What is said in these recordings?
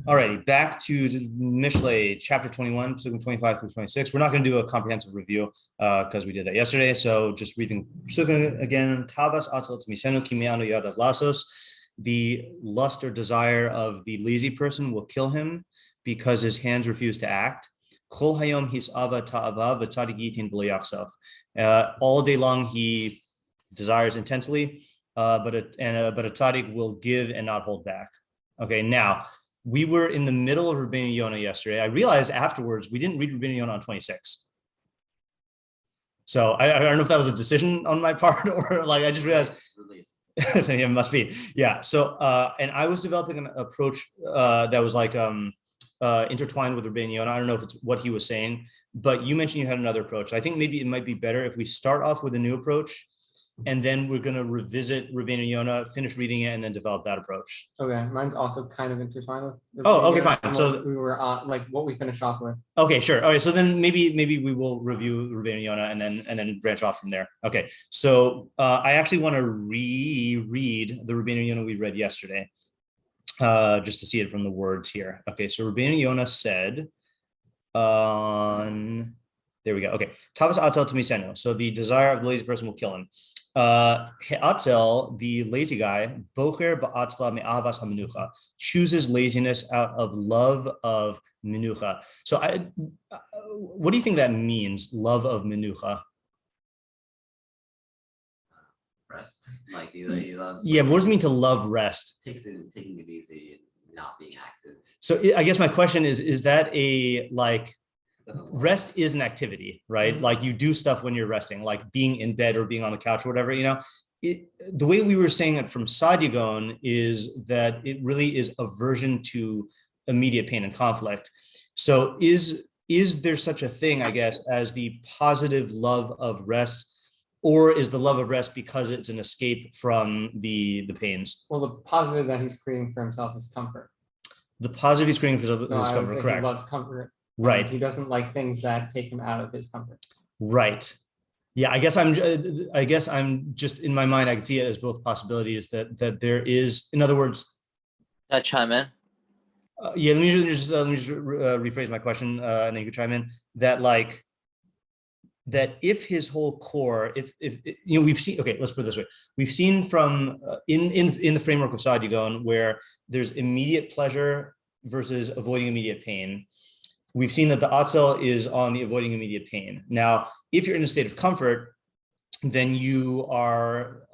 Alrighty, back to Mishlei, chapter 21, pasuk 25 through 26. We're not going to do a comprehensive review because we did that yesterday. So just reading pasuk again. Tavas atzel t'misenu ki me'anu yadav lasos. The lust or desire of the lazy person will kill him because his hands refuse to act. Kol hayom hisava ta'ava v'tzadik yitin b'lo yachsav. All day long he desires intensely, but a tzaddik will give and not hold back. Okay, now. We were in the middle of Rabbeinu Yonah yesterday. I realized afterwards we didn't read Rabbeinu Yonah on 26. So I don't know if that was a decision on my part or like I just realized it must be. Yeah. So and I was developing an approach that was like intertwined with Rabbeinu Yonah. I don't know if it's what he was saying, but you mentioned you had another approach. I think maybe it might be better if we start off with a new approach. And then we're going to revisit Rabbeinu Yonah, finish reading it, and then develop that approach. Okay, mine's also kind of intertwined with. Okay, fine. So we were like what we finished off with. Okay, sure. All right, so then maybe we will review Rabbeinu Yonah and then branch off from there. Okay, so I actually want to reread the Rabbeinu Yonah we read yesterday, just to see it from the words here. Okay, so Rabbeinu Yonah said, there we go. Okay, Tavas atzel t'misenu. So the desire of the lazy person will kill him. Atzel, the lazy guy, bocher ba'atzla me'avas hamenucha, chooses laziness out of love of menucha. So what do you think that means, love of menucha? Rest. Like he loves. Yeah, but what does it mean to love rest? Taking it easy and not being active. So I guess my question is that a like, rest is an activity, right? Mm-hmm. Like you do stuff when you're resting, like being in bed or being on the couch or whatever, the way we were saying it from Sadigon is that it really is aversion to immediate pain and conflict. So is there such a thing, I guess, as the positive love of rest, or is the love of rest because it's an escape from the pains? Well, the positive that he's creating for himself is comfort. The positive he's creating for himself is comfort, correct. He loves comfort. Right. He doesn't like things that take him out of his comfort. Right. Yeah. I guess I'm just in my mind, I can see it as both possibilities that there is, in other words. Can I chime in? Yeah. Let me just rephrase my question, and then you can chime in. That if his whole core, if we've seen. Okay, let's put it this way. We've seen from in the framework of Sadigon where there's immediate pleasure versus avoiding immediate pain. We've seen that the atzel is on the avoiding immediate pain. Now, if you're in a state of comfort, then you are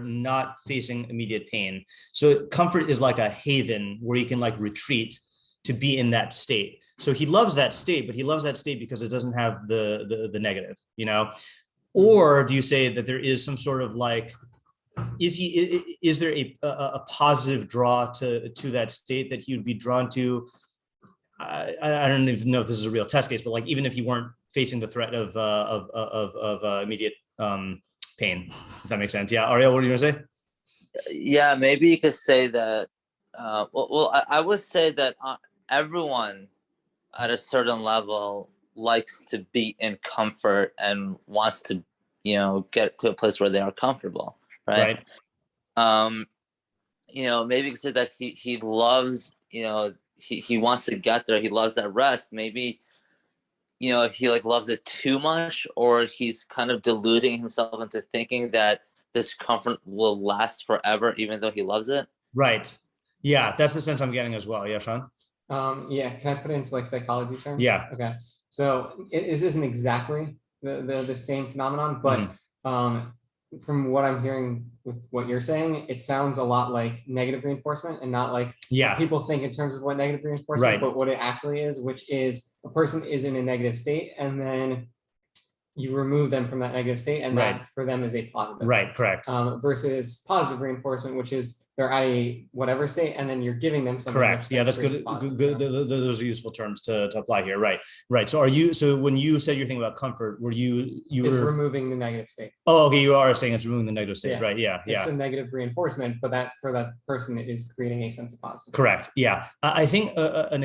not facing immediate pain. So comfort is like a haven where you can like retreat to be in that state. So he loves that state, but he loves that state because it doesn't have the negative, Or do you say that there is some sort of like, is there a positive draw to that state that he would be drawn to? I don't even know if this is a real test case, but like even if you weren't facing the threat of immediate pain, if that makes sense. Yeah, Ariel, what are you gonna say? Yeah, maybe you could say that. I would say that everyone at a certain level likes to be in comfort and wants to, get to a place where they are comfortable, right? Maybe you could say that he loves, he wants to get there. He loves that rest. Maybe, if he like loves it too much, or he's kind of deluding himself into thinking that this comfort will last forever, even though he loves it. Right. Yeah, that's the sense I'm getting as well. Yeah, Sean. Yeah. Can I put it into like psychology terms? Yeah. Okay. So it isn't exactly the same phenomenon, but from what I'm hearing with what you're saying, it sounds a lot like negative reinforcement and not like people think in terms of what negative reinforcement, but what it actually is, which is a person is in a negative state and then you remove them from that negative state and that for them is a positive. Right, correct. Versus positive reinforcement, which is they're at a whatever state and then you're giving them something. Correct. Yeah, that's good. Good. Those are useful terms to apply here. Right. So when you said your thing about comfort, were you were removing the negative state? Oh, okay. You are saying it's removing the negative state. Yeah. Right. Yeah. It's a negative reinforcement, but that for that person, it is creating a sense of positive. Correct. Yeah. I think I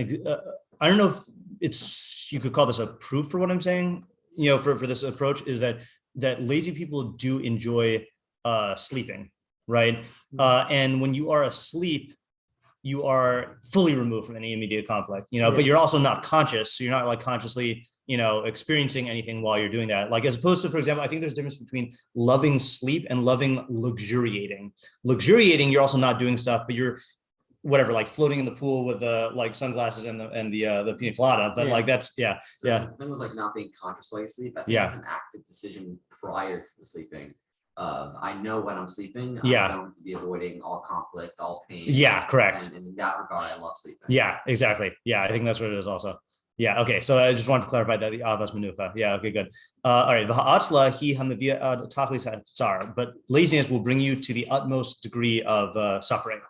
don't know if you could call this a proof for what I'm saying. For this approach is that lazy people do enjoy sleeping, right? And when you are asleep, you are fully removed from any immediate conflict, but you're also not conscious. So you're not like consciously, experiencing anything while you're doing that. Like as opposed to, for example, I think there's a difference between loving sleep and loving luxuriating. Luxuriating, you're also not doing stuff, but you're whatever, like floating in the pool with the like sunglasses and the pina colada. But like that's So the thing with like not being conscious while you sleep, I think that's an active decision prior to the sleeping. I know when I'm sleeping, I'm going to be avoiding all conflict, all pain. Yeah, correct. And in that regard, I love sleeping. Yeah, exactly. Yeah, I think that's what it is also. Yeah, okay. So I just wanted to clarify that the avas manufa. Yeah, okay, good. All right. But laziness will bring you to the utmost degree of suffering,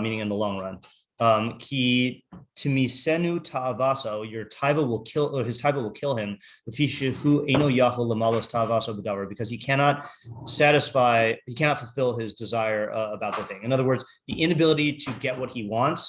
meaning in the long run. Ki timisenu ta'avaso, your taiva will kill, or his taiva will kill him. Because he cannot fulfill his desire about the thing. In other words, the inability to get what he wants,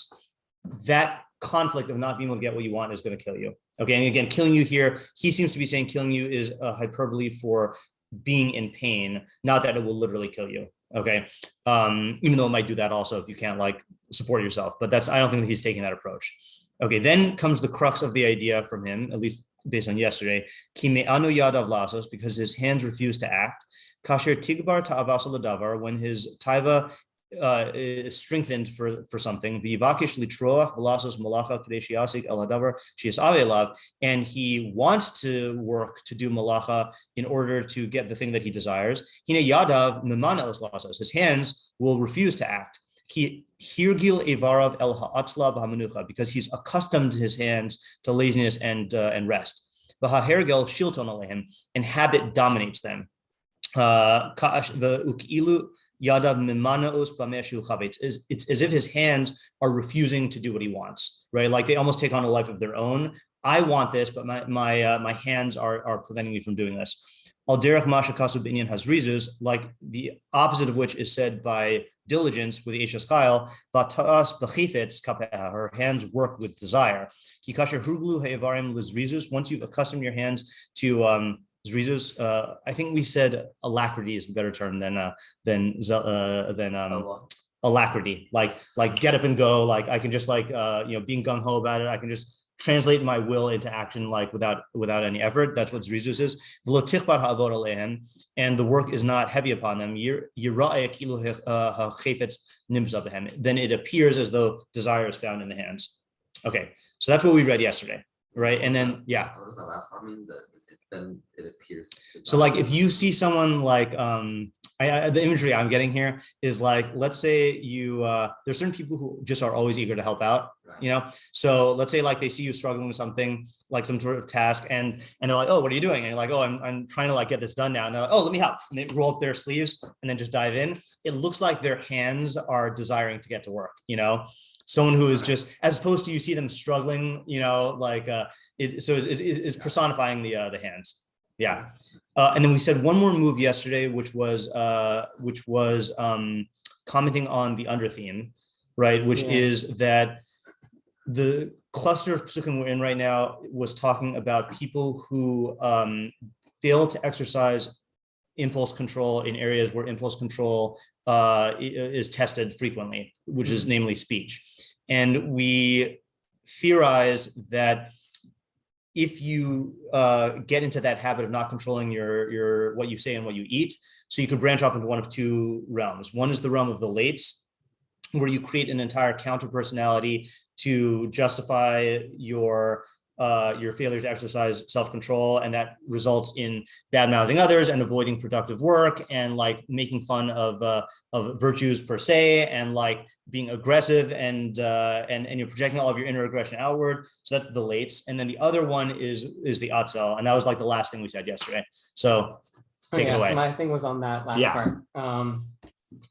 that conflict of not being able to get what you want is going to kill you. Okay, and again, killing you here, he seems to be saying killing you is a hyperbole for being in pain, not that it will literally kill you. Okay, even though it might do that also if you can't like support yourself, but I don't think that he's taking that approach. Okay, then comes the crux of the idea from him, at least based on yesterday, because his hands refuse to act. Kasher tigbar ta'avasa l'davar, when his taiva is strengthened for something, and he wants to work to do malacha in order to get the thing that he desires. His hands will refuse to act because he's accustomed his hands to laziness and rest. And habit dominates them. It's as if his hands are refusing to do what he wants, right? Like they almost take on a life of their own. I want this, but my hands are preventing me from doing this. Al derech mashakasu binyan hazrizus, like the opposite of which is said by diligence with the Eishes Chayil, batas b'chifetz kapeha, her hands work with desire. Kikasher hurglu he'evarim lizrizus, once you've accustomed your hands to zrizus, I think we said alacrity is the better term than alacrity. Like get up and go. Like I can just being gung ho about it. I can just translate my will into action like without any effort. That's what zrizus is. And the work is not heavy upon them. Then it appears as though desire is found in the hands. Okay, so that's what we read yesterday, right? And then What was that last part? I mean, then it appears. So like if you see someone like the imagery I'm getting here is like, let's say there's certain people who just are always eager to help out, right. So let's say like they see you struggling with something, like some sort of task, and they're like, oh, what are you doing? And you're like, oh, I'm trying to like get this done now. And they're like, oh, let me help. And they roll up their sleeves and then just dive in. It looks like their hands are desiring to get to work, someone who is just, as opposed to you see them struggling, it's personifying the hands. Yeah. And then we said one more move yesterday, which was commenting on the under theme, right? Which is that the cluster of pasukim we're in right now was talking about people who fail to exercise impulse control in areas where impulse control is tested frequently, which is namely speech. And we theorized that if you get into that habit of not controlling your what you say and what you eat, so you could branch off into one of two realms. One is the realm of the leitz, where you create an entire counter personality to justify your failure to exercise self-control, and that results in bad-mouthing others and avoiding productive work and like making fun of virtues per se, and like being aggressive and you're projecting all of your inner aggression outward. So that's the leitz. And then the other one is the atzel, and that was like the last thing we said yesterday. So take it away. So my thing was on that last part.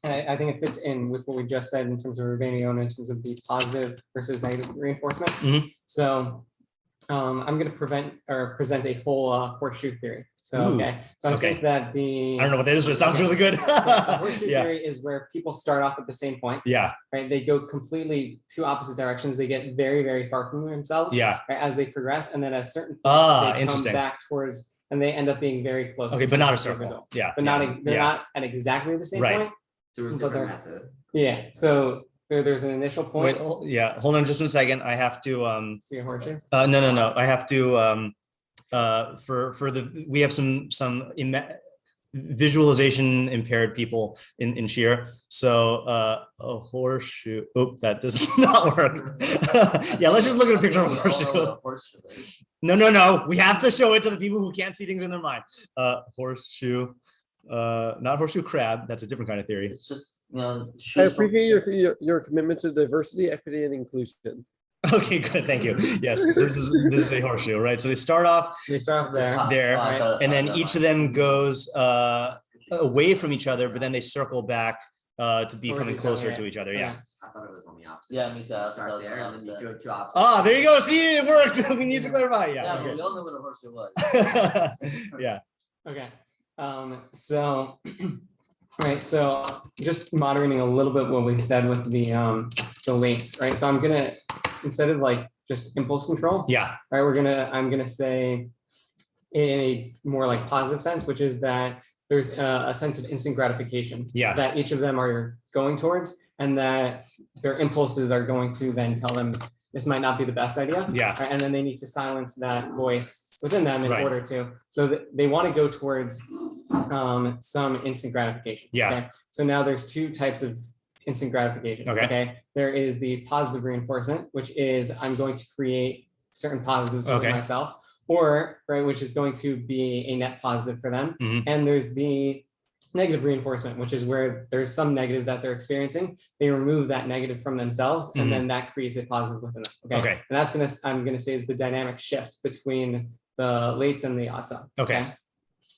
And I think it fits in with what we just said in terms of Rabbeinu Yonah, in terms of the positive versus negative reinforcement. Mm-hmm. So I'm going to present a whole horseshoe theory. So, I think that I don't know what that is, but it sounds really good. The horseshoe theory is where people start off at the same point. Yeah. Right. They go completely two opposite directions. They get very, very far from themselves. Yeah. Right, as they progress. And then at a certain point, they come back towards, and they end up being very close. Okay, but not a circle. Yeah. But they're not at exactly the same point. Through a different method. Yeah. So there's an initial point. Wait, hold on just 1 second. I have to see a horseshoe. No. I have to we have some visualization impaired people in shiur. So a horseshoe. Oh, that does not work. Yeah, let's just look at a picture of a horseshoe. No. We have to show it to the people who can't see things in their mind. Horseshoe, not horseshoe crab. That's a different kind of theory. It's just I appreciate your commitment to diversity, equity, and inclusion. Okay, good. Thank you. Yes, so this is a horseshoe, right? So they start off there, right? And then each of them goes away from each other, but then they circle back to be coming closer to each other. Yeah. I thought it was on the opposite. Yeah, me too. Start there and then you go to opposite. Ah, there you go. See, it worked. We need to clarify. Yeah. Yeah, we all know what a horseshoe was. Yeah. Okay. So, right. So just moderating a little bit what we said with the leitz, right? So I'm gonna, instead of like just impulse control, yeah, right, I'm gonna say in a more like positive sense, which is that there's a sense of instant gratification, that each of them are going towards, and that their impulses are going to then tell them this might not be the best idea, right? And then they need to silence that voice within them in order to, so that they want to go towards some instant gratification. Okay? So now there's two types of instant gratification. Okay. There is the positive reinforcement, which is I'm going to create certain positives for myself, or which is going to be a net positive for them. And there's the negative reinforcement, which is where there's some negative that they're experiencing. They remove that negative from themselves, and then that creates a positive within them. Okay. And that's I'm gonna say is the dynamic shift between the leitz and the atzel. Okay.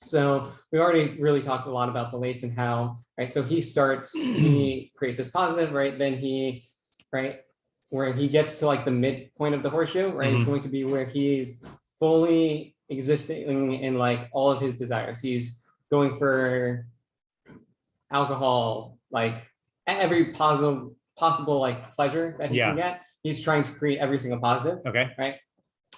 So we already really talked a lot about the leitz and how, right? So he creates this positive, right? Then where he gets to like the midpoint of the horseshoe, right? Is going to be where he's fully existing in like all of his desires. He's going for alcohol, like every possible like pleasure that he can get. He's trying to create every single positive. Right.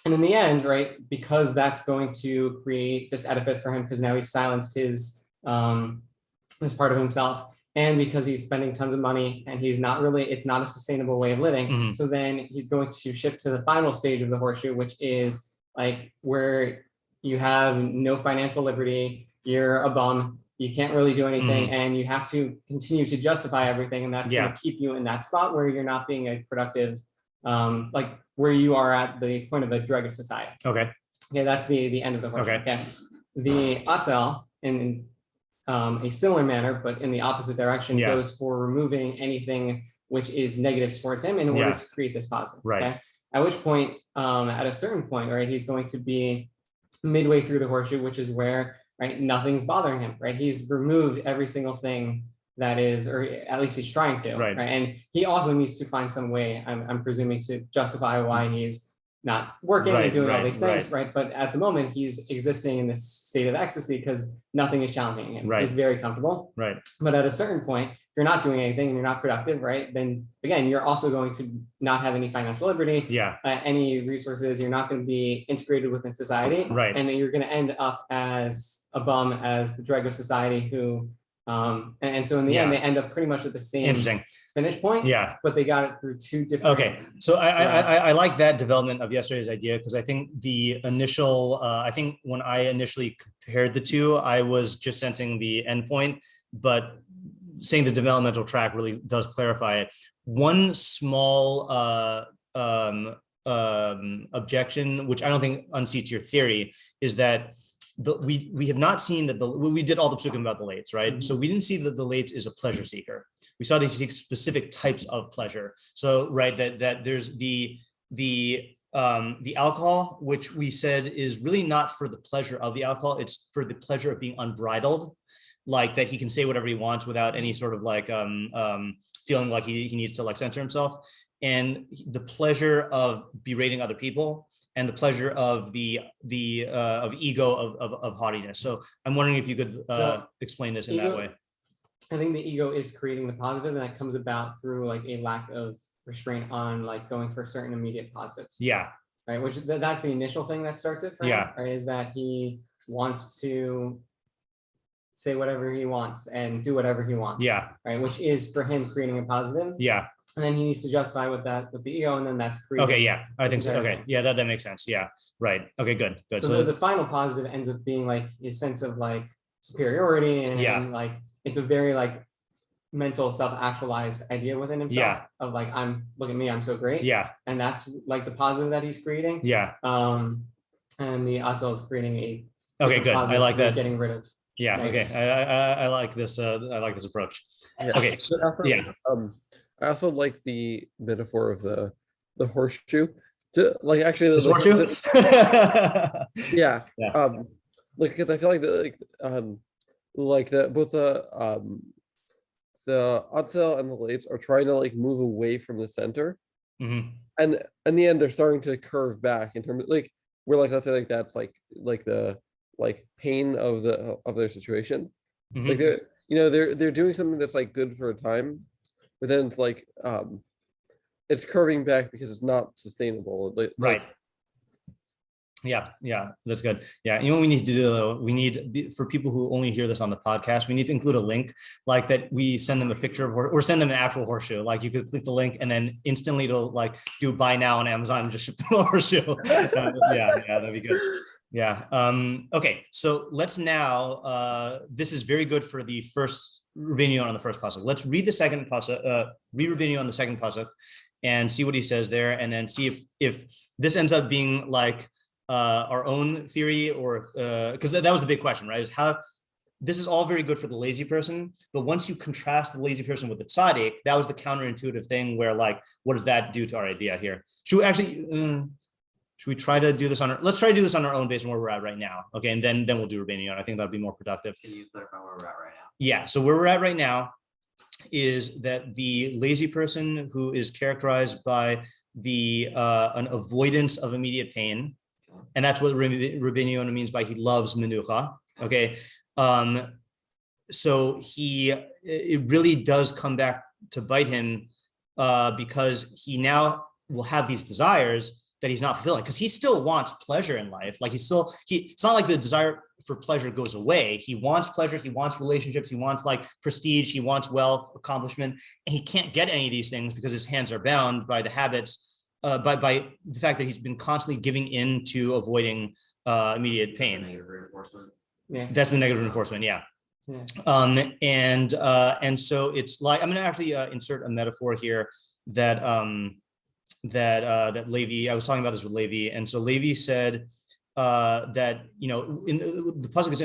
And in the end, right, because that's going to create this edifice for him, because now he's silenced his part of himself, and because he's spending tons of money and it's not a sustainable way of living. So then he's going to shift to the final stage of the horseshoe, which is like where you have no financial liberty, you're a bum, you can't really do anything, and you have to continue to justify everything, and that's going to keep you in that spot where you're not being a productive, like where you are at the point of a drug of society. Okay, that's the end of the horseshoe. The atzel, in a similar manner, but in the opposite direction, goes for removing anything which is negative towards him in order to create this positive. At which point, at a certain point, right, he's going to be midway through the horseshoe, which is where, right, nothing's bothering him, right? He's removed every single thing that is, or at least he's trying to, right? And he also needs to find some way, I'm presuming, to justify why he's not working and doing all these things, right? But at the moment, he's existing in this state of ecstasy because nothing is challenging him. He's very comfortable. But at a certain point, if you're not doing anything and you're not productive, right, then again, you're also going to not have any financial liberty, any resources. You're not going to be integrated within society, and then you're going to end up as a bum, as the dreg of society who, and so in the end, they end up pretty much at the same finish point, but they got it through two different. So I like that development of yesterday's idea, because I think the initial, I think when I initially compared the two, I was just sensing the endpoint, but saying the developmental track really does clarify it. One small objection, which I don't think unseats your theory, is that we have not seen that we did all the pasukim about the leitz, right? So we didn't see that the leitz is a pleasure seeker. We saw that he seeks specific types of pleasure. So that there's the alcohol, which we said is really not for the pleasure of the alcohol, it's for the pleasure of being unbridled. Like that he can say whatever he wants without any sort of like feeling like he needs to like censor himself, and the pleasure of berating other people, and the pleasure of the ego of haughtiness. So I'm wondering if you could explain this in that way. I think the ego is creating the positive, and that comes about through like a lack of restraint on like going for certain immediate positives. Right, which that's the initial thing that starts it for him, right? Is that he wants to say whatever he wants and do whatever he wants. Right. Which is for him creating a positive. and then he needs to justify with the ego, and then that's creating. Okay, yeah, I think so. Okay, yeah, that makes sense. Yeah, right. Okay, good. So the final positive ends up being like his sense of like superiority, and like it's a very like mental self-actualized idea within himself of like, look at me, I'm so great. Yeah. And that's like the positive that he's creating. Yeah. And the atzel is creating a okay, good. I like that. Getting rid of. Yeah. negatives. Okay. I like this. I like this approach. Yeah. Okay. So, yeah. I also like the metaphor of the horseshoe. Like actually the horseshoe. Yeah. Yeah. Like because I feel like both the atzel and the leitz are trying to like move away from the center, and in the end they're starting to curve back in terms of like we're like, let's say like that's like the like pain of their situation. Like they're doing something that's like good for a time, but then it's like it's curving back because it's not sustainable. Right. Yeah, that's good. Yeah, you know what we need to do though? We need, for people who only hear this on the podcast, we need to include a link like that. We send them a picture of, or send them an actual horseshoe. Like you could click the link and then instantly it'll like do buy now on Amazon and just ship the horseshoe. Yeah, that'd be good. Yeah. Okay, so let's now. This is very good for the first Rabbeinu Yonah on the first pasuk. Let's read the second pasuk. Read Rabbeinu on the second pasuk, and see what he says there, and then see if this ends up being like our own theory, or because that was the big question, right? Is how this is all very good for the lazy person, but once you contrast the lazy person with the tzaddik, that was the counterintuitive thing where like, what does that do to our idea here? Should we actually should we try to do this let's try to do this on our own based on where we're at right now. Okay, and then we'll do Rabbeinu Yonah. I think that'd be more productive. Can you clarify where we're at right now? Yeah, so where we're at right now is that the lazy person who is characterized by an avoidance of immediate pain. And that's what Rabbeinu Yonah means by he loves menucha. Okay. So it really does come back to bite him because he now will have these desires that he's not fulfilling, because he still wants pleasure in life. Like it's not like the desire for pleasure goes away. He wants pleasure. He wants relationships. He wants like prestige. He wants wealth, accomplishment, and he can't get any of these things because his hands are bound by the habits. By the fact that he's been constantly giving in to avoiding immediate pain. Negative reinforcement. Yeah. That's the negative reinforcement. Yeah. And so it's like, I'm going to actually insert a metaphor here that Levi, I was talking about this with Levi. And so Levi said that, in the pasuk is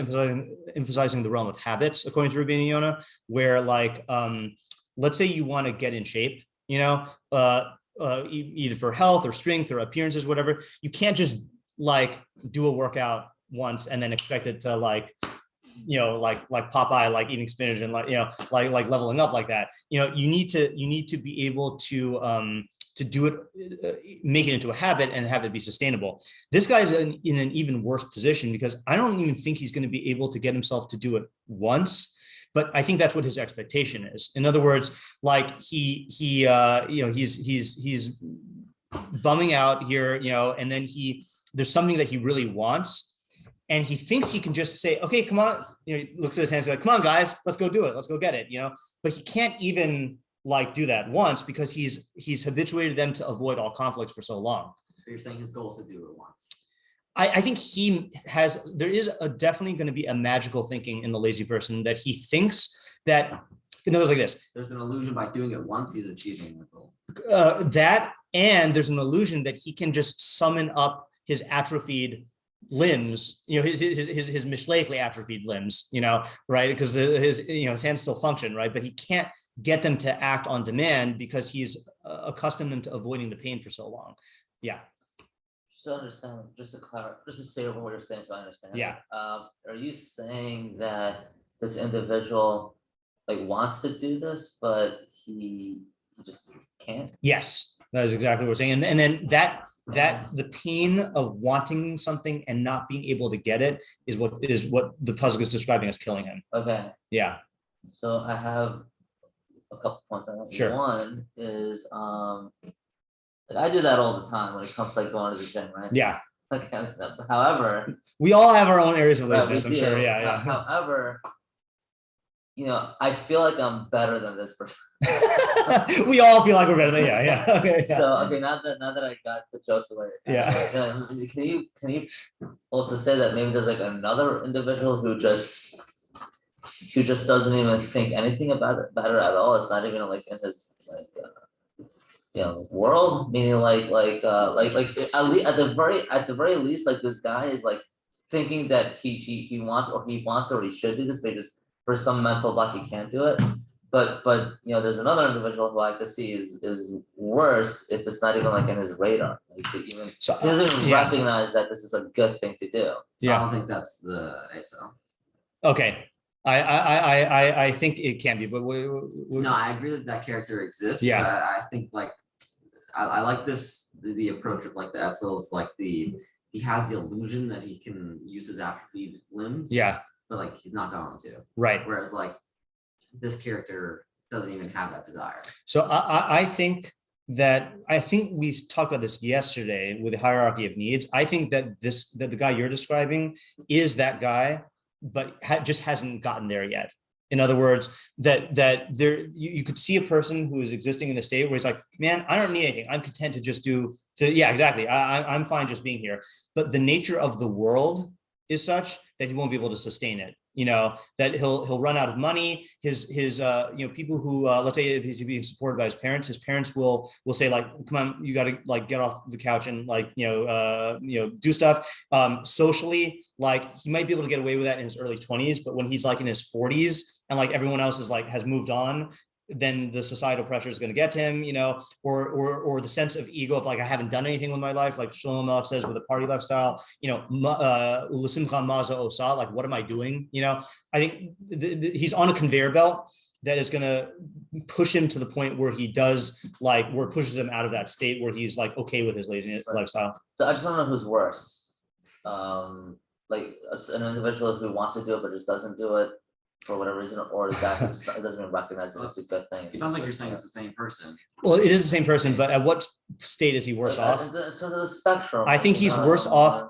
emphasizing the realm of habits, according to Rabbeinu Yonah, where like, let's say you want to get in shape, either for health or strength or appearances, whatever. You can't just like do a workout once and then expect it to like Popeye, like eating spinach and like leveling up like that. You need to be able to do it, make it into a habit and have it be sustainable. This guy's in an even worse position because I don't even think he's going to be able to get himself to do it once. But I think that's what his expectation is. In other words, like he's bumming out here, and then there's something that he really wants, and he thinks he can just say, "Okay, come on," looks at his hands like, "Come on, guys, let's go do it. Let's go get it," But he can't even like do that once because he's habituated them to avoid all conflicts for so long. So you're saying his goal is to do it once. I think there is definitely going to be a magical thinking in the lazy person that he thinks that, there's like this. There's an illusion by doing it once, he's achieving the goal. And there's an illusion that he can just summon up his atrophied limbs, his mishleically atrophied limbs, right? Because his hands still function, right? But he can't get them to act on demand because he's accustomed them to avoiding the pain for so long. Yeah. To understand, just to say over what you're saying, so I understand. Yeah. Are you saying that this individual like wants to do this, but he just can't? Yes, that is exactly what we're saying. And then that the pain of wanting something and not being able to get it is what the pasuk is describing as killing him. Okay. Yeah. So I have a couple points on it. Sure. One is I do that all the time when it comes to like going to the gym, right? Yeah. Okay. However, we all have our own areas of laziness, I'm sure. Yeah. However, I feel like I'm better than this person. We all feel like we're better than okay. So now that I got the jokes away, can you also say that maybe there's like another individual who just doesn't even think anything about it at all. It's not even like in his world, meaning at the very least, like this guy is like thinking that he wants or he should do this, but just for some mental block he can't do it. But there's another individual who I could see is worse if it's not even like in his radar. Like he doesn't even recognize that this is a good thing to do. So I don't think that's the atzel. Okay. I think it can be, but no, I agree that character exists. Yeah. But I think like I like the approach of like the atzel is like he has the illusion that he can use his atrophied limbs. Yeah. But like he's not going to. Right. Whereas like this character doesn't even have that desire. So I think we talked about this yesterday with the hierarchy of needs. I think that the guy you're describing is that guy, but just hasn't gotten there yet. In other words, that there you could see a person who is existing in a state where he's like, man, I don't need anything. I'm content to just exactly. I'm fine just being here. But the nature of the world is such that he won't be able to sustain it. That he'll run out of money. His people who let's say if he's being supported by his parents will say like, come on, you got to like get off the couch and like do stuff. Socially, like he might be able to get away with that in his early 20s, but when he's like in his 40s and like everyone else is like has moved on, then the societal pressure is going to get to him, or the sense of ego of like, I haven't done anything with my life. Like Shlomo Melech says with a party lifestyle, like, what am I doing? I think he's on a conveyor belt that is going to push him to the point where he does where it pushes him out of that state where he's like, okay with his laziness lifestyle. So I just want to know who's worse. Like an individual who wants to do it, but just doesn't do it for whatever reason, or is that it doesn't even recognize that it's a good thing. It sounds like you're saying it's the same person. Well, it is the same person, but at what state is he worse off? In terms of the spectrum. I think he's worse off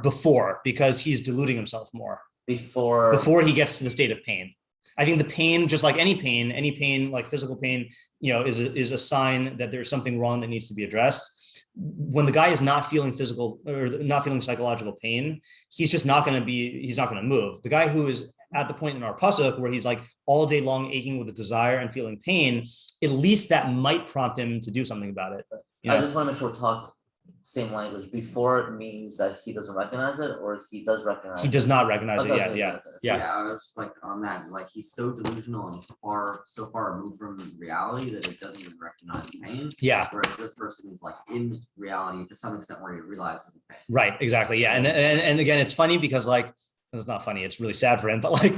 before because he's deluding himself more. Before he gets to the state of pain. I think the pain, just like any pain, like physical pain, is a sign that there's something wrong that needs to be addressed. When the guy is not feeling physical or not feeling psychological pain, he's just not going to move. The guy who is at the point in our pasuk where he's like all day long aching with a desire and feeling pain, at least that might prompt him to do something about it. I just want to make sure we're talking same language. Before it means that he doesn't recognize it, or he does recognize it? He does not recognize it yet. Yeah. I was just like on that, like he's so delusional and so far removed from reality that it doesn't even recognize the pain. Yeah. Whereas this person is like in reality to some extent where he realizes the pain. Right. Exactly. Yeah. And again, it's funny because like, it's not funny. It's really sad for him, but like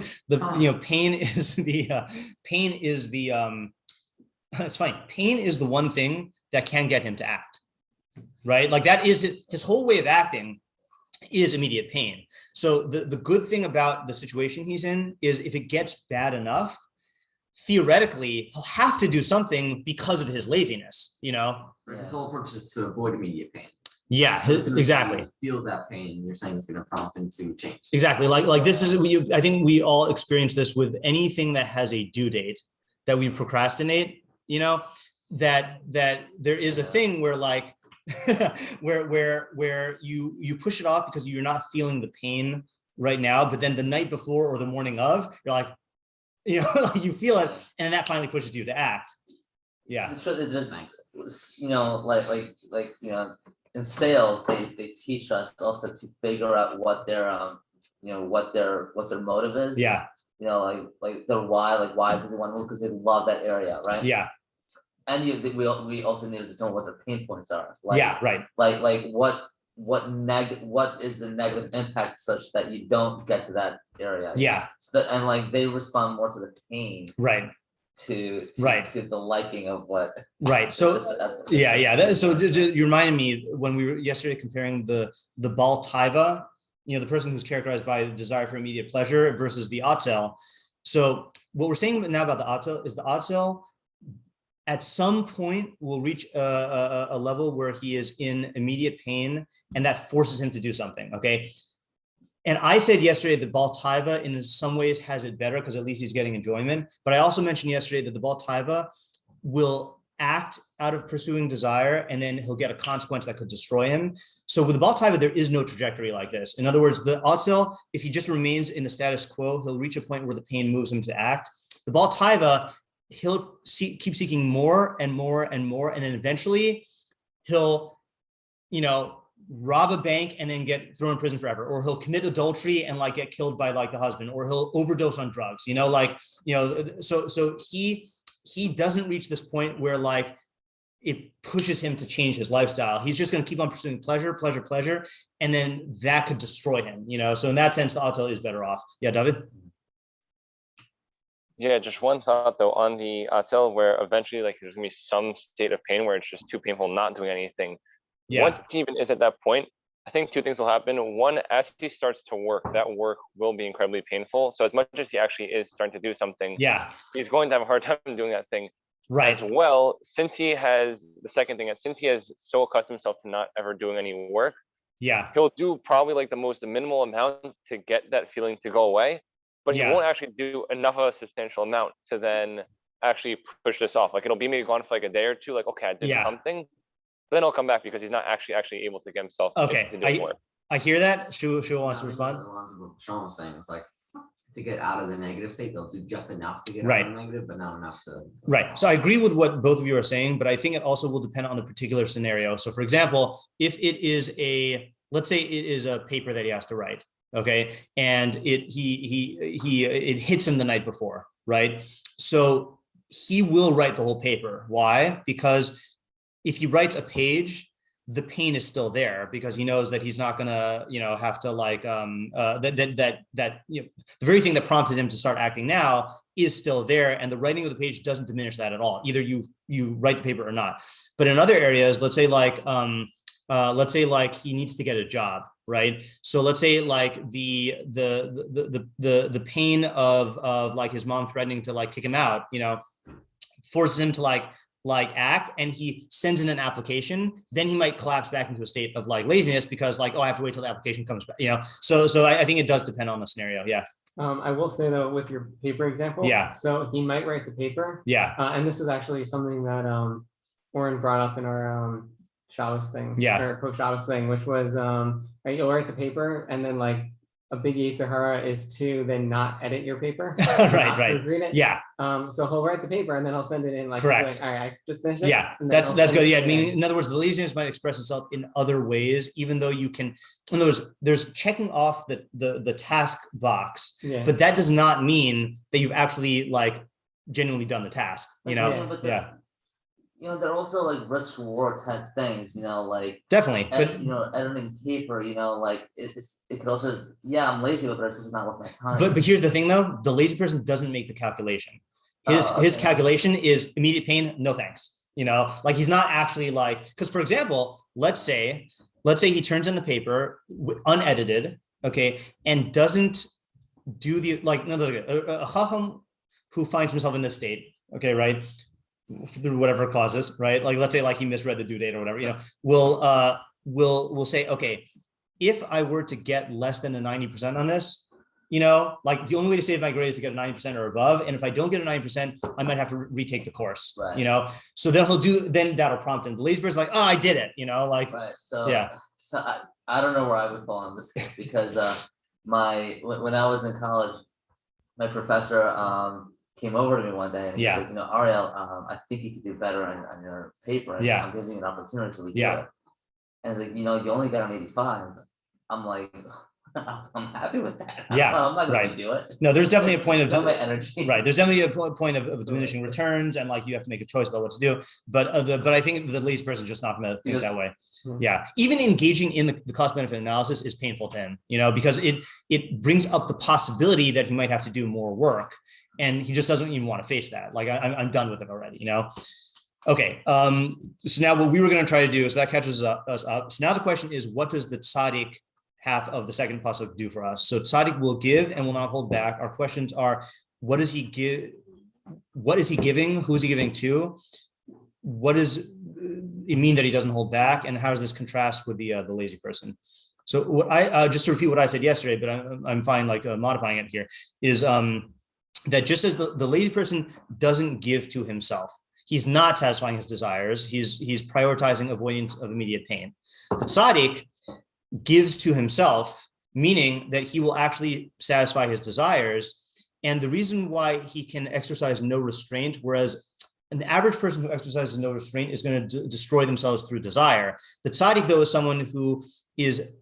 pain is it's funny. Pain is the one thing that can get him to act, right? Like that is his whole way of acting is immediate pain. So the good thing about the situation he's in is if it gets bad enough, theoretically, he'll have to do something because of his laziness, His whole approach is to avoid immediate pain. Yeah, exactly. Feels that pain. You're saying it's going to prompt him to change. Exactly. Like this is, I think we all experience this with anything that has a due date that we procrastinate, that there is a thing where like, where you push it off because you're not feeling the pain right now, but then the night before or the morning of, you're like, like you feel it, and that finally pushes you to act. Yeah. In sales, they teach us also to figure out what their what their motive is. Yeah. Like their why, like why do they want to move? Because they love that area, right? Yeah. And we also need to know what their pain points are. Right. Like what is the negative impact such that you don't get to that area? Yeah. So and like they respond more to the pain. Right. To the liking of what. Right. So so you reminded me when we were yesterday comparing the Baal Taiva, the person who's characterized by the desire for immediate pleasure versus the atzel. So what we're saying now about the atzel is the atzel at some point will reach a level where he is in immediate pain and that forces him to do something. Okay. And I said yesterday that Baal Taiva in some ways has it better because at least he's getting enjoyment. But I also mentioned yesterday that the Baal Taiva will act out of pursuing desire, and then he'll get a consequence that could destroy him. So with the Baal Taiva, there is no trajectory like this. In other words, the atzel, if he just remains in the status quo, he'll reach a point where the pain moves him to act. The Baal Taiva, he'll keep seeking more and more and more, and then eventually he'll, rob a bank and then get thrown in prison forever, or he'll commit adultery and like get killed by like the husband, or he'll overdose on drugs. So he doesn't reach this point where like it pushes him to change his lifestyle. He's just going to keep on pursuing pleasure, and then that could destroy him. So in that sense, the atzel is better off. Yeah, David. Yeah, just one thought though on the atzel, where eventually like there's gonna be some state of pain where it's just too painful not doing anything. Yeah. Once he even is at that point, I think two things will happen. One, as he starts to work, that work will be incredibly painful. So as much as he actually is starting to do something, he's going to have a hard time doing that thing. Right. As well, since he has so accustomed himself to not ever doing any work, he'll do probably like the most minimal amount to get that feeling to go away. But he won't actually do enough of a substantial amount to then actually push this off. Like it'll be maybe gone for like a day or two, like, okay, I did something. But then he'll come back because he's not actually able to get himself to do more. I hear that. Shu wants to respond. What Sean was saying, it's like to get out of the negative state, they'll do just enough to get out of the negative, but not enough to. Right. So I agree with what both of you are saying, but I think it also will depend on the particular scenario. So for example, if it is let's say it is a paper that he has to write. Okay. And it hits him the night before, right? So he will write the whole paper. Why? Because if he writes a page, the pain is still there because he knows that he's not gonna, have to like the very thing that prompted him to start acting now is still there, and the writing of the page doesn't diminish that at all. Either you write the paper or not. But in other areas, let's say like he needs to get a job, right? So let's say like the pain of like his mom threatening to like kick him out, forces him to like act, and he sends in an application, then he might collapse back into a state of like laziness because like, I have to wait till the application comes back, So I think it does depend on the scenario. Yeah. I will say though, with your paper example, so he might write the paper. And this was actually something that Oren brought up in our Shabbos thing, or post-Shabbos thing, which was you'll write the paper, and then like a big yetzer hara is to then not edit your paper. right. Read it. So he'll write the paper and then he'll send it in like, correct. All right, I just finished it. Yeah, that's good. Yeah, I mean, in other words, the laziness might express itself in other ways, even though you can, in other words, there's checking off the task box, but that does not mean that you've actually like genuinely done the task, They're also like risk reward type things, like definitely, editing paper, like it could also, I'm lazy, but it's just not worth my time. But here's the thing though, the lazy person doesn't make the calculation. His calculation is immediate pain, no thanks. Like he's not actually like, because for example, let's say he turns in the paper unedited, okay, and doesn't do a chacham who finds himself in this state, okay, right, through whatever causes, right? Like let's say like he misread the due date or whatever, we'll say, okay, if I were to get less than a 90% on this, like the only way to save my grade is to get a 90% or above. And if I don't get a 90%, I might have to retake the course, so then that'll prompt him. The lazy person's like, I did it, right. So I don't know where I would fall in this case because when I was in college, my professor came over to me one day and he was like, Ariel, I think you could do better on your paper. And I'm giving you an opportunity to redo it. And it's like, you only got an 85. I'm like, I'm happy with that. I'm not going to do it. No, there's definitely a point of my energy. Right. There's definitely a point of diminishing returns, and like you have to make a choice about what to do. But I think the lazy person is just not going to think that way. Yeah. Even engaging in the cost benefit analysis is painful to him, because it brings up the possibility that he might have to do more work, and he just doesn't even want to face that. Like I'm done with it already, Okay. So now what we were going to try to do, so that catches us up. So now the question is, what does the tzaddik half of the second pasuk do for us? So tzaddik will give and will not hold back. Our questions are, what does he give? What is he giving? Who is he giving to? What does it mean that he doesn't hold back? And how does this contrast with the lazy person? So what I just to repeat what I said yesterday, but I'm fine like modifying it here, is that just as the lazy person doesn't give to himself, he's not satisfying his desires, he's prioritizing avoidance of immediate pain. The tzaddik gives to himself, meaning that he will actually satisfy his desires. And the reason why he can exercise no restraint, whereas an average person who exercises no restraint is going to destroy themselves through desire. The tzaddik, though, is someone who is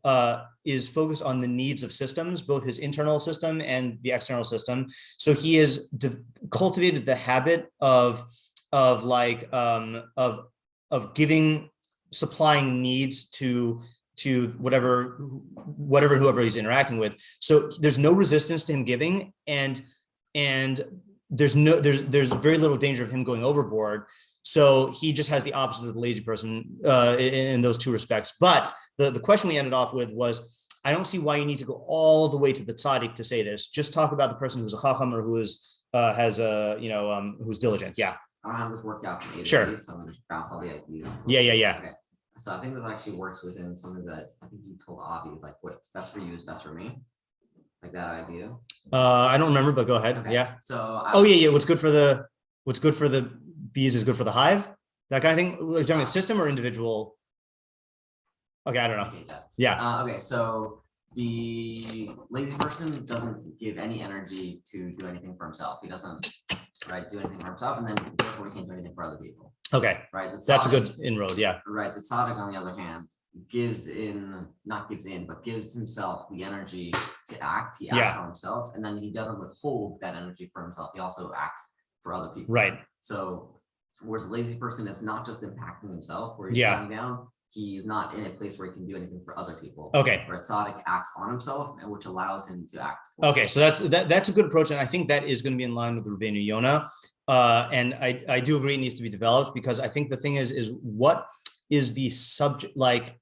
focused on the needs of systems, both his internal system and the external system. So he has cultivated the habit of giving, supplying needs to whoever he's interacting with. So there's no resistance to him giving, and there's very little danger of him going overboard. So he just has the opposite of the lazy person in those two respects. But the question we ended off with was, I don't see why you need to go all the way to the tzaddik to say this. Just talk about the person who's a chacham or who is who's diligent. Yeah. I don't have this worked out from A to Sure. B, so I'm gonna just bounce all the ideas. Yeah. Okay. So I think this actually works within something that I think you told Avi, like what's best for you is best for me. Like that idea. I don't remember, but go ahead. Okay. Yeah. So What's good for the bees is good for the hive. That kind of thing. Are you talking about system or individual? Okay, I don't know. Yeah. Okay, so the lazy person doesn't give any energy to do anything for himself. He doesn't do anything for himself, and then therefore he can't do anything for other people. Okay. Right. That's a good inroad. Yeah. Right. The tzaddik, on the other hand, gives himself the energy to act. He acts on himself, and then he doesn't withhold that energy for himself. He also acts for other people. Right. So whereas the lazy person is not just impacting himself, where he's coming down, he's not in a place where he can do anything for other people. Okay. Where tzaddik acts on himself, and which allows him to act. Okay, so that's a good approach, and I think that is going to be in line with the Rabbeinu Yonah. And I do agree it needs to be developed, because I think the thing is what is the subject, like,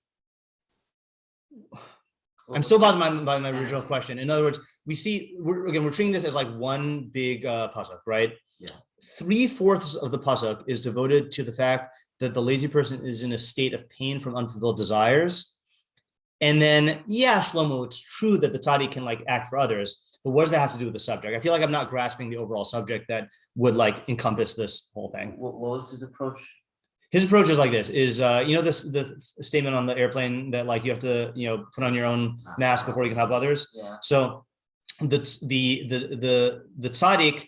I'm still bothered by my original question. In other words, we're treating this as like one big pasuk, right? Yeah. 3/4 of the pasuk is devoted to the fact that the lazy person is in a state of pain from unfulfilled desires. And then, Shlomo, it's true that the tzaddik can like act for others, but what does that have to do with the subject? I feel like I'm not grasping the overall subject that would like encompass this whole thing. What was his approach? His approach is like this: the statement on the airplane that like you have to put on your own mask before you can help others. Yeah. So the tzaddik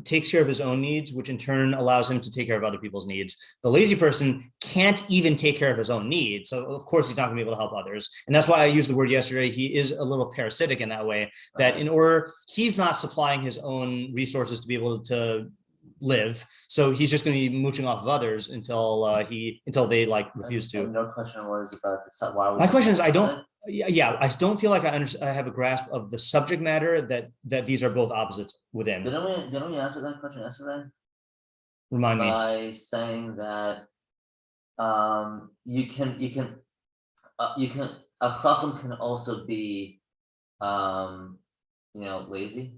takes care of his own needs, which in turn allows him to take care of other people's needs. The lazy person can't even take care of his own needs, so of course he's not going to be able to help others. And that's why I used the word yesterday. He is a little parasitic in that way. That in order, he's not supplying his own resources to be able to live, so he's just going to be mooching off of others until they like refuse to. No question was about the why. My question is, I don't feel like I have a grasp of the subject matter that these are both opposites within. Didn't we answer that question yesterday? Remind me. By saying that you can a chacham can also be lazy,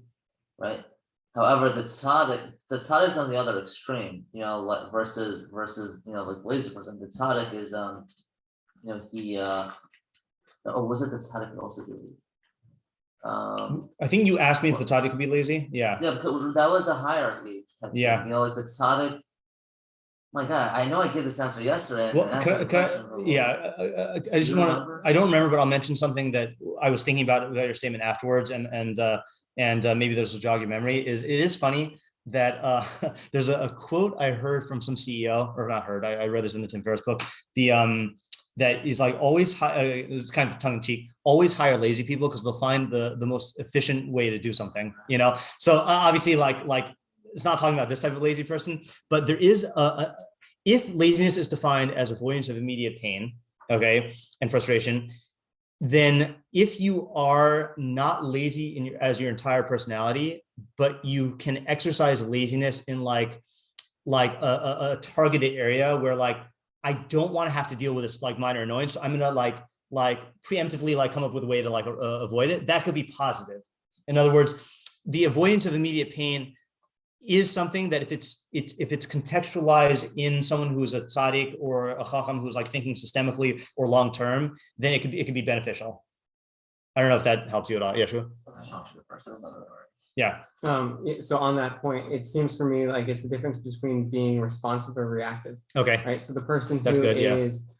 right? However, the tzaddik is on the other extreme, like versus like lazy person. The tzaddik is or was it the tzaddik could also do? I think you asked me if the tzaddik could be lazy. Yeah. Yeah, because that was a hierarchy. Yeah. Like the tzaddik. My God, I know I gave this answer yesterday. Well, I just want to. I don't remember, but I'll mention something that I was thinking about your statement afterwards, and maybe this will jog your memory. It is funny that there's a quote I heard from some CEO, or not heard. I read this in the Tim Ferriss book. That is like always. This is kind of tongue in cheek. Always hire lazy people because they'll find the most efficient way to do something. So obviously, like. It's not talking about this type of lazy person, but there is if laziness is defined as avoidance of immediate pain, okay, and frustration, then if you are not lazy as your entire personality, but you can exercise laziness in like a targeted area where like, I don't want to have to deal with this like minor annoyance, so I'm gonna like preemptively like come up with a way to like avoid it. That could be positive. In other words, the avoidance of immediate pain is something that if it's contextualized in someone who's a tzaddik or a chacham who's like thinking systemically or long term, then it could be beneficial. I don't know if that helps you at all. Yeah, sure. Yeah. So on that point, it seems for me like it's the difference between being responsive or reactive. Okay. Right. So the person who That's good, is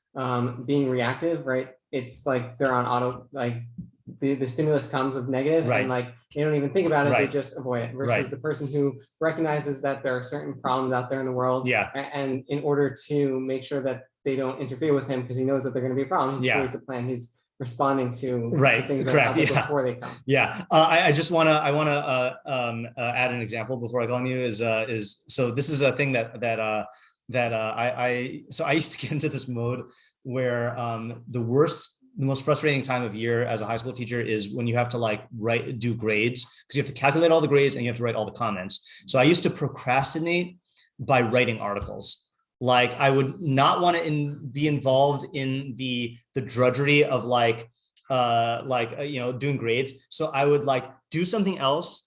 being reactive, right? It's like they're on auto, like the stimulus comes of negative, right. and like they don't even think about it, right. they just avoid it. Versus right. the person who recognizes that there are certain problems out there in the world. Yeah. And in order to make sure that they don't interfere with him because he knows that they're going to be a problem, he creates a plan. He's responding to the things that are out there before they come. Yeah. I want to add an example before I go on you is so this is a thing that I used to get into this mode where the most frustrating time of year as a high school teacher is when you have to do grades, because you have to calculate all the grades and you have to write all the comments. So I used to procrastinate by writing articles. Like I would not want to be involved in the drudgery of doing grades. So I would do something else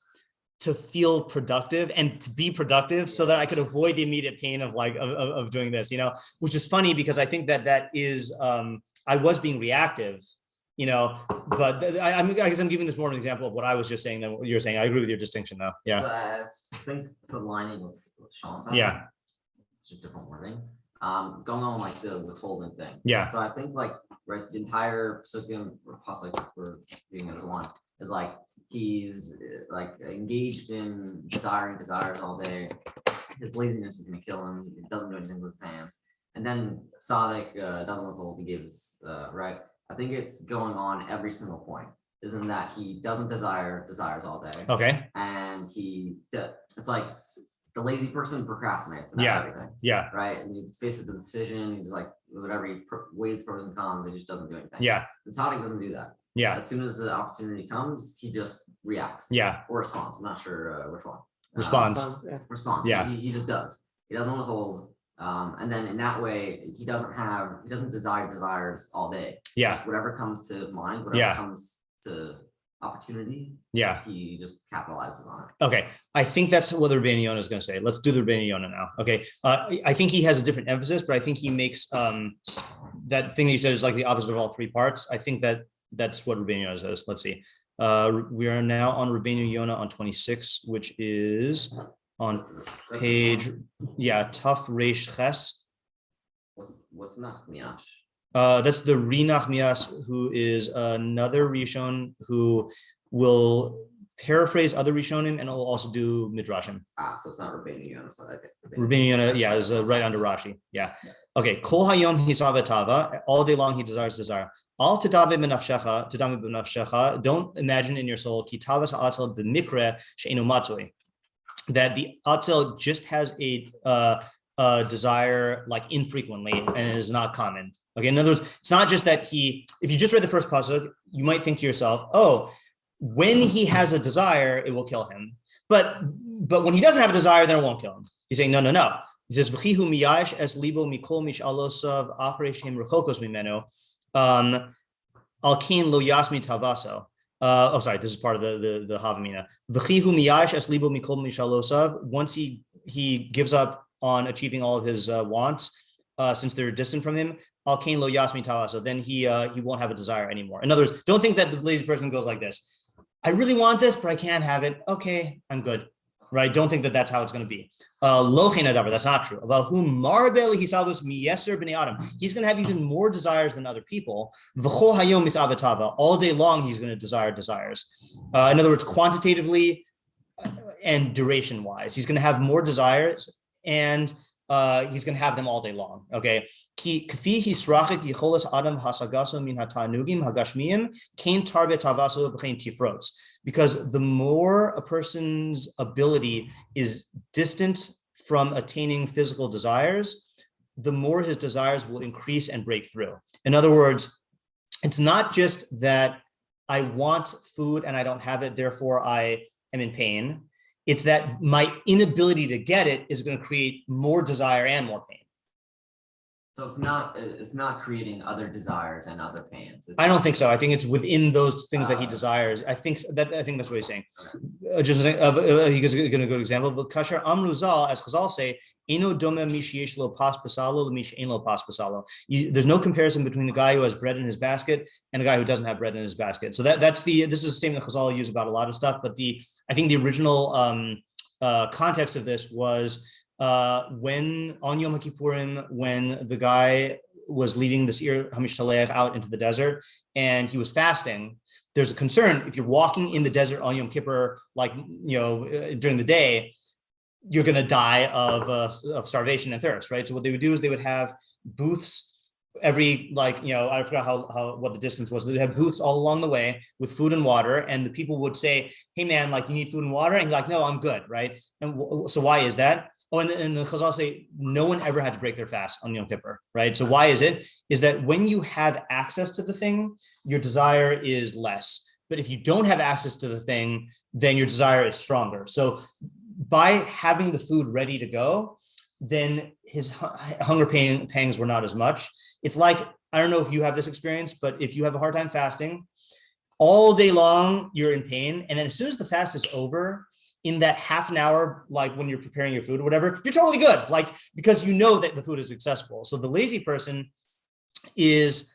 to feel productive and to be productive so that I could avoid the immediate pain of doing this, which is funny because I think that is, I was being reactive, but I guess I'm giving this more an example of what I was just saying than what you're saying. I agree with your distinction though. Yeah. I think it's aligning with Sean said. Yeah. It's a different wording. Going on the withholding thing. Yeah. So I think the entire pasukim or pasuk for being as one is he's engaged in desires all day. His laziness is gonna kill him. He doesn't do anything with his hands. And then Tzaddik doesn't withhold, he gives, right? I think it's going on every single point. Isn't that he doesn't desires all day. Okay. And it's like the lazy person procrastinates about everything. Yeah. Right. And he faces the decision. He's whatever he weighs pros and cons, he just doesn't do anything. Yeah. The Tzaddik doesn't do that. Yeah. As soon as the opportunity comes, he just reacts. Yeah. Or responds. I'm not sure which one. Responds. Responds. Yeah. He just does. He doesn't withhold. And then in that way, he doesn't desires all day. Yeah. Just whatever comes to mind, whatever comes to opportunity. Yeah. He just capitalizes on it. Okay. I think that's what the Rabbeinu Yonah is going to say. Let's do the Rabbeinu Yonah now. Okay. I think he has a different emphasis, but I think he makes that thing that you said is the opposite of all three parts. I think that's what Rabbeinu Yonah says. Let's see. We are now on Rabbeinu Yonah on 26, which is on page, Tuf Reish Ches. What's Nachmiash? That's the Nachmias, who is another Rishon who will paraphrase other Rishonim and will also do Midrashim. So it's not Rabbeinu Yonah. So Rabbeinu Yonah, is right under Rashi. Yeah. Okay. Kol hayom hisav tava. All day long he desire. Al tadabe b'nafshecha. Don't imagine in your soul ki tavas atzel b'mikre she'enu matzoi. That the atzel just has a desire infrequently and it is not common. Okay, in other words, it's not just that if you just read the first pasuk, you might think to yourself, oh, when he has a desire, it will kill him. But when he doesn't have a desire, then it won't kill him. He's saying, no. He says, V'chihu miyash es libo mikol mishalosav achreishim rechokos mimeno alkin lo yasmi tavaso. This is part of the Havamina. V'chihu miyash es libo mikol mishalosav. Once he gives up on achieving all of his wants, since they're distant from him, alkin lo yasmi tavaso. Then he won't have a desire anymore. In other words, don't think that the lazy person goes like this. I really want this, but I can't have it. Okay, I'm good. Right? Don't think that that's how it's going to be. That's not true. About whom he's going to have even more desires than other people. All day long, he's going to desire desires. In other words, quantitatively and duration-wise, he's going to have more desires and he's going to have them all day long. Okay. Because the more a person's ability is distant from attaining physical desires, the more his desires will increase and break through. In other words, it's not just that I want food and I don't have it, therefore I am in pain. It's that my inability to get it is going to create more desire and more pain. So it's not creating other desires and other pains. I don't think so. I think it's within those things that he desires. I think that's what he's saying. He's going to go to example. But kasher amruzal, as Chazal say, eno dome mishiyesh lo pas pasalo mish ein lo pas pasalo. There's no comparison between the guy who has bread in his basket and the guy who doesn't have bread in his basket. So this is a statement that Chazal use about a lot of stuff. But I think the original context of this was when on Yom Kippurim, when the guy was leading the shiur HaMishlei out into the desert and he was fasting, there's a concern if you're walking in the desert on Yom Kippur, during the day, you're going to die of starvation and thirst, right? So what they would do is they would have booths every, I forgot what the distance was. They'd have booths all along the way with food and water, and the people would say, hey man, you need food and water? And you're like, no, I'm good, right? And so why is that? Oh, and the Chazal say no one ever had to break their fast on Yom Kippur, right? So why is it? Is that when you have access to the thing, your desire is less. But if you don't have access to the thing, then your desire is stronger. So by having the food ready to go, then his hunger pangs were not as much. It's like, I don't know if you have this experience, but if you have a hard time fasting, all day long, you're in pain. And then as soon as the fast is over, in that half an hour, when you're preparing your food or whatever, you're totally good, because you know that the food is accessible. So the lazy person is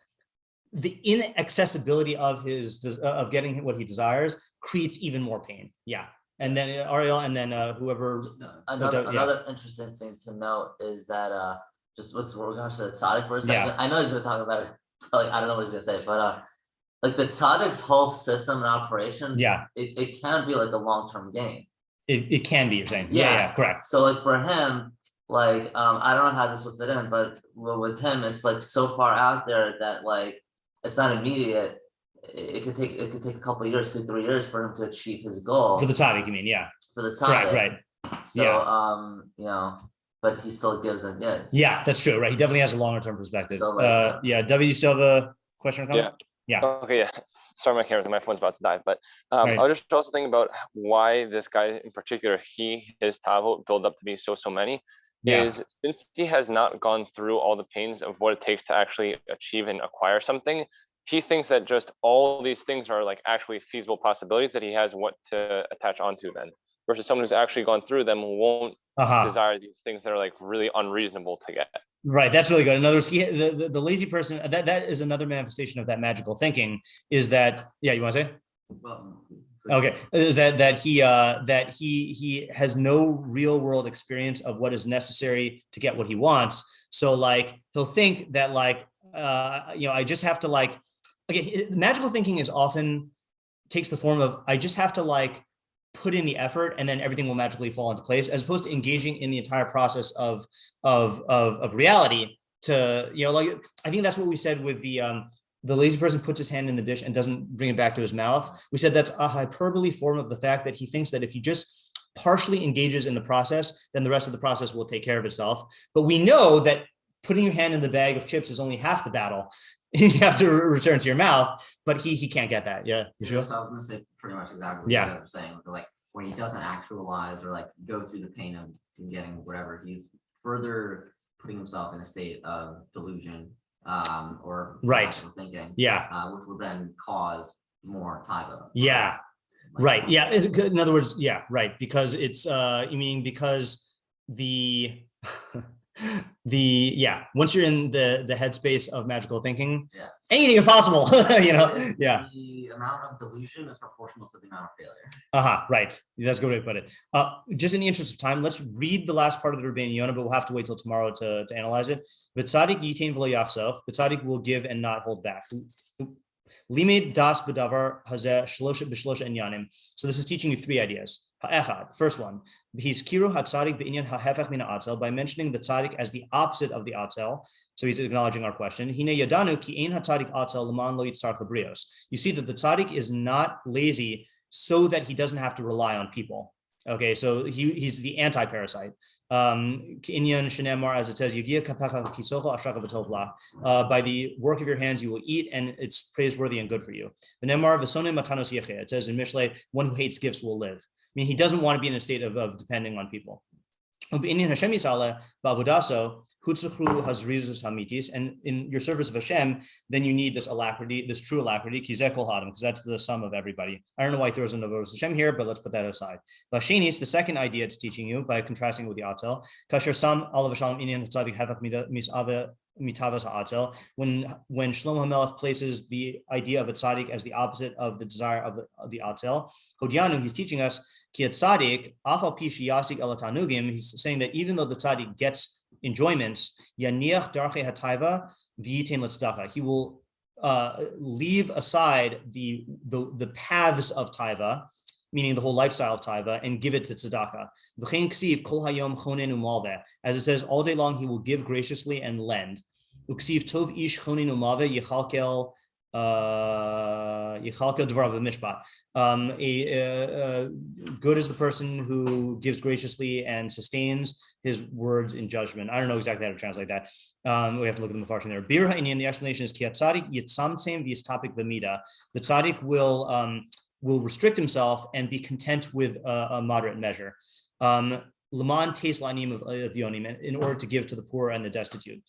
the inaccessibility of of getting what he desires creates even more pain. Yeah. And then Ariel, and then whoever. Another interesting thing to note is that just with regards to the tzaddik for a second, I know he's going to talk about it. I don't know what he's going to say, but the tzaddik's whole system and operation, it can be like a long-term gain. It can be, you're saying. Yeah, correct. So for him, I don't know how this would fit in, but with him, it's so far out there that it's not immediate. It could take a couple of years, 2-3 years for him to achieve his goal. For the tzaddik, you mean? Yeah. For the tzaddik. Right. So but he still gives and gives. Yeah, that's true, right? He definitely has a longer term perspective. So W, you still have a question or comment? Yeah. Okay, yeah. Sorry, my phone's about to die, but I was just also thinking about why this guy in particular, his tavot build up to be so many, is since he has not gone through all the pains of what it takes to actually achieve and acquire something, he thinks that just all these things are actually feasible possibilities that he has what to attach onto then, versus someone who's actually gone through them won't desire these things that are really unreasonable to get. Right, that's really good. In other words, the lazy person, that is another manifestation of that magical thinking. Is that you want to say? Well, okay, is that he has no real world experience of what is necessary to get what he wants. So he'll think that I just have to magical thinking is often takes the form of I just have to put in the effort and then everything will magically fall into place, as opposed to engaging in the entire process of reality to, I think that's what we said with the lazy person puts his hand in the dish and doesn't bring it back to his mouth. We said that's a hyperbole form of the fact that he thinks that if he just partially engages in the process, then the rest of the process will take care of itself. But we know that putting your hand in the bag of chips is only half the battle. You have to return to your mouth, but he can't get that. Yeah. So I was going to say pretty much exactly what you were saying. When he doesn't actualize or go through the pain of getting whatever, he's further putting himself in a state of delusion or thinking. Yeah. Which will then cause more taiva. Yeah. Right. Yeah. In other words, yeah. Right. Because it's because once you're in the headspace of magical thinking, anything is possible. The amount of delusion is proportional to the amount of failure. Right, that's a good way to put it. Just in the interest of time, let's read the last part of the Rabbeinu Yonah, but we'll have to wait till tomorrow to analyze it. The tzaddik will give and not hold back. Limed das bedavar hazeh shlosha b'shlosha inyanim. So this is teaching you three ideas. Ha'echad, first one, he's kiru hatzadik b'inyan ha'hefech min ha'atzel, by mentioning the tzaddik as the opposite of the atzel. So he's acknowledging our question. Hine yadanu ki ein hatzadik atzel l'man lo yitzarch lebrios. You see that the tzaddik is not lazy so that he doesn't have to rely on people. Okay, so he's the anti-parasite. Inyan shenemar, as it says, Yugia kapacha kisocho ashraka v'tovla. By the work of your hands you will eat, and it's praiseworthy and good for you. V'nemar v'sonei matanos yecheh. It says in Mishlei, one who hates gifts will live. I mean, he doesn't want to be in a state of depending on people. And in your service of Hashem, then you need this alacrity, this true alacrity, because that's the sum of everybody. I don't know why he throws in the verse Hashem here, but let's put that aside. Vashinis, the second idea it's teaching you by contrasting with the atzel, kasher sam alav shalom inyan tzadik havach misave mitavas ha'atzel, when Shlomo HaMelech places the idea of a tzaddik as the opposite of the desire of the atzel, Hodianu, he's teaching us ki tzaddik afal pi sheyasik el tanugim. He's saying that even though the tzaddik gets enjoyments, yaniach darchei hataiva v'yitain l'tzedakah, he will leave aside the paths of taiva, meaning the whole lifestyle of taiva, and give it to tzedakah. As it says, all day long he will give graciously and lend. Uksiv tov ish chonin umave yichalkel dvarav b'mishpat. Good is the person who gives graciously and sustains his words in judgment. I don't know exactly how to translate that. We have to look at the Mefarshim there. Bir ha'inyan, the explanation is ki hatzadik yitzamtzem v'yistatik b'mida. The tzaddik will restrict himself and be content with a moderate measure. Leman tes la'anim of yonim, in order to give to the poor and the destitute.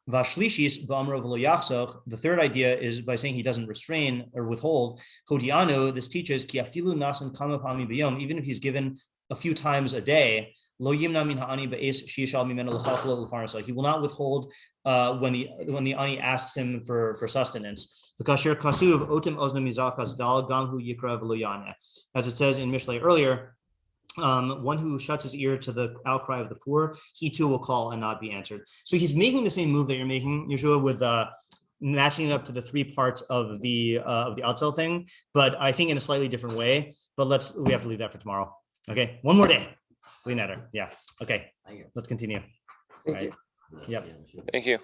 Vashlishis b'amro v'lo yachsoch. The third idea is by saying he doesn't restrain or withhold. Hodianu, this teaches ki afilu nasan kama pami b'yom, even if he's given a few times a day, lo yimna min ha'ani ba'es sheyishal mimenu l'chalchlo l'farnasa. He will not withhold when the ani asks him for sustenance. Kasher kasuv otim ozna mizakas dal gamhu yikra v'lo yaneh. As it says in Mishlei earlier, one who shuts his ear to the outcry of the poor, he too will call and not be answered. So he's making the same move that you're making, Yeshua, with matching it up to the three parts of the atzel thing, but I think in a slightly different way. But we have to leave that for tomorrow. Okay, one more day. Yeah. Okay. Let's continue. Thank you. Yep. Thank you.